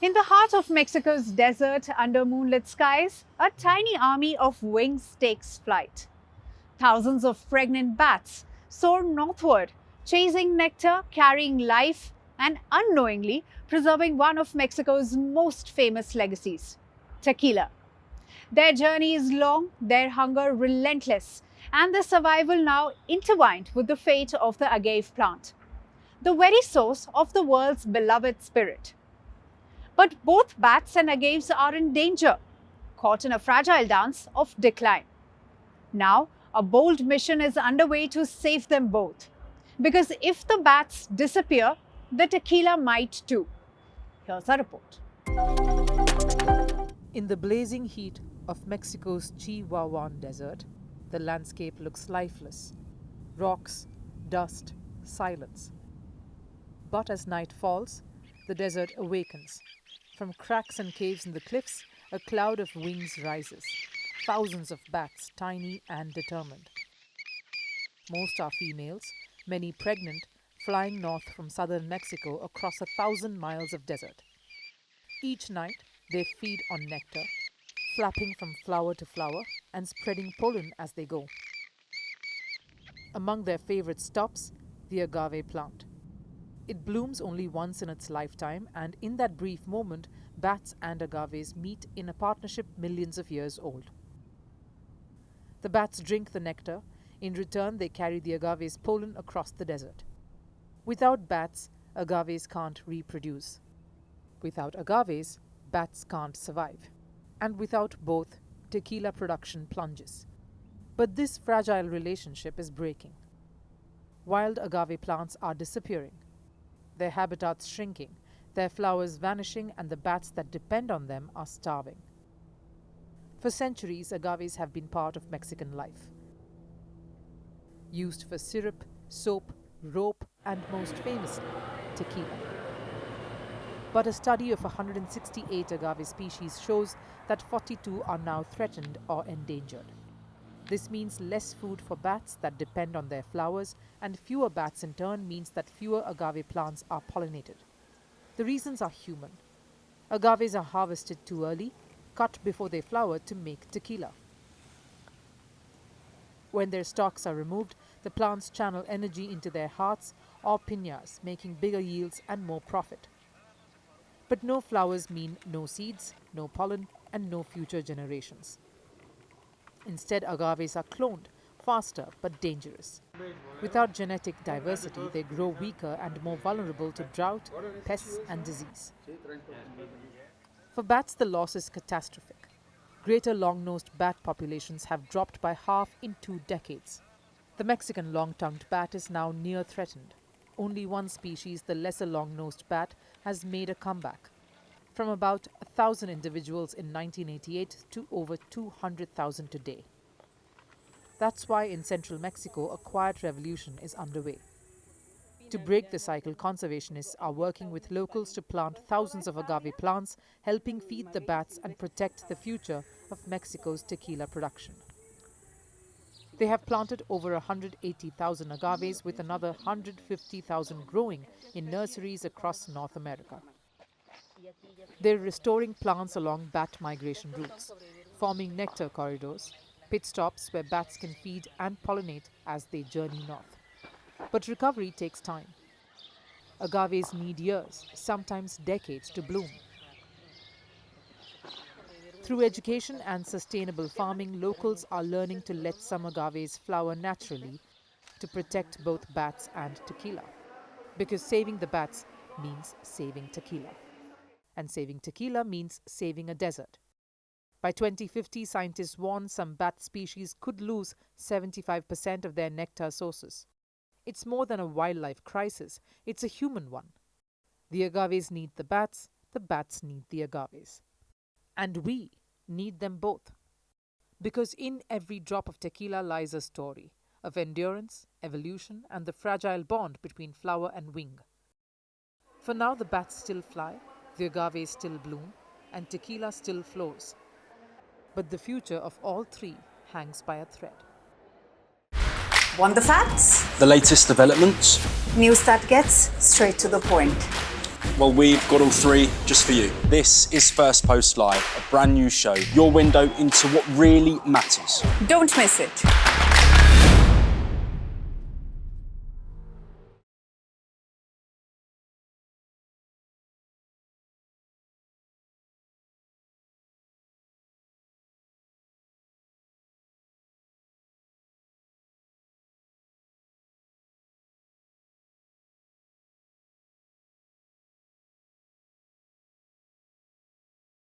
In the heart of Mexico's desert under moonlit skies, a tiny army of wings takes flight. Thousands of pregnant bats soar northward, chasing nectar, carrying life, and unknowingly preserving one of Mexico's most famous legacies, tequila. Their journey is long, their hunger relentless, and their survival now intertwined with the fate of the agave plant, the very source of the world's beloved spirit. But both bats and agaves are in danger, caught in a fragile dance of decline. Now, a bold mission is underway to save them both. Because if the bats disappear, the tequila might too. Here's a report. In the blazing heat of Mexico's Chihuahuan desert, the landscape looks lifeless. Rocks, dust, silence. But as night falls, the desert awakens. From cracks and caves in the cliffs, a cloud of wings rises. Thousands of bats, tiny and determined. Most are females, many pregnant, flying north from southern Mexico across 1,000 miles of desert. Each night, they feed on nectar, flapping from flower to flower and spreading pollen as they go. Among their favorite stops, the agave plant. It blooms only once in its lifetime, and in that brief moment, bats and agaves meet in a partnership millions of years old. The bats drink the nectar. In return, they carry the agave's pollen across the desert. Without bats, agaves can't reproduce. Without agaves, bats can't survive. And without both, tequila production plunges. But this fragile relationship is breaking. Wild agave plants are disappearing. Their habitats shrinking, their flowers vanishing, and the bats that depend on them are starving. For centuries, agaves have been part of Mexican life. Used for syrup, soap, rope, and most famously, tequila. But a study of 168 agave species shows that 42 are now threatened or endangered. This means less food for bats that depend on their flowers, and fewer bats in turn means that fewer agave plants are pollinated. The reasons are human. Agaves are harvested too early, cut before they flower to make tequila. When their stalks are removed, the plants channel energy into their hearts or piñas, making bigger yields and more profit. But no flowers mean no seeds, no pollen, and no future generations. Instead, agaves are cloned, faster but dangerous. Without genetic diversity, they grow weaker and more vulnerable to drought, pests, and disease. For bats, the loss is catastrophic. Greater long-nosed bat populations have dropped by half in 2 decades. The Mexican long-tongued bat is now near threatened. Only one species, the lesser long-nosed bat, has made a comeback. From about 1,000 individuals in 1988 to over 200,000 today. That's why in central Mexico, a quiet revolution is underway. To break the cycle, conservationists are working with locals to plant thousands of agave plants, helping feed the bats and protect the future of Mexico's tequila production. They have planted over 180,000 agaves, with another 150,000 growing in nurseries across North America. They're restoring plants along bat migration routes, forming nectar corridors, pit stops where bats can feed and pollinate as they journey north. But recovery takes time. Agaves need years, sometimes decades, to bloom. Through education and sustainable farming, locals are learning to let some agaves flower naturally to protect both bats and tequila. Because saving the bats means saving tequila. And saving tequila means saving a desert. By 2050, scientists warn some bat species could lose 75% of their nectar sources. It's more than a wildlife crisis, it's a human one. The agaves need the bats need the agaves. And we need them both. Because in every drop of tequila lies a story of endurance, evolution, and the fragile bond between flower and wing. For now, the bats still fly, the agaves still bloom, and tequila still flows. But the future of all three hangs by a thread. Want the facts? The latest developments. News that gets straight to the point. Well, we've got all three just for you. This is Firstpost Live, a brand new show, your window into what really matters. Don't miss it.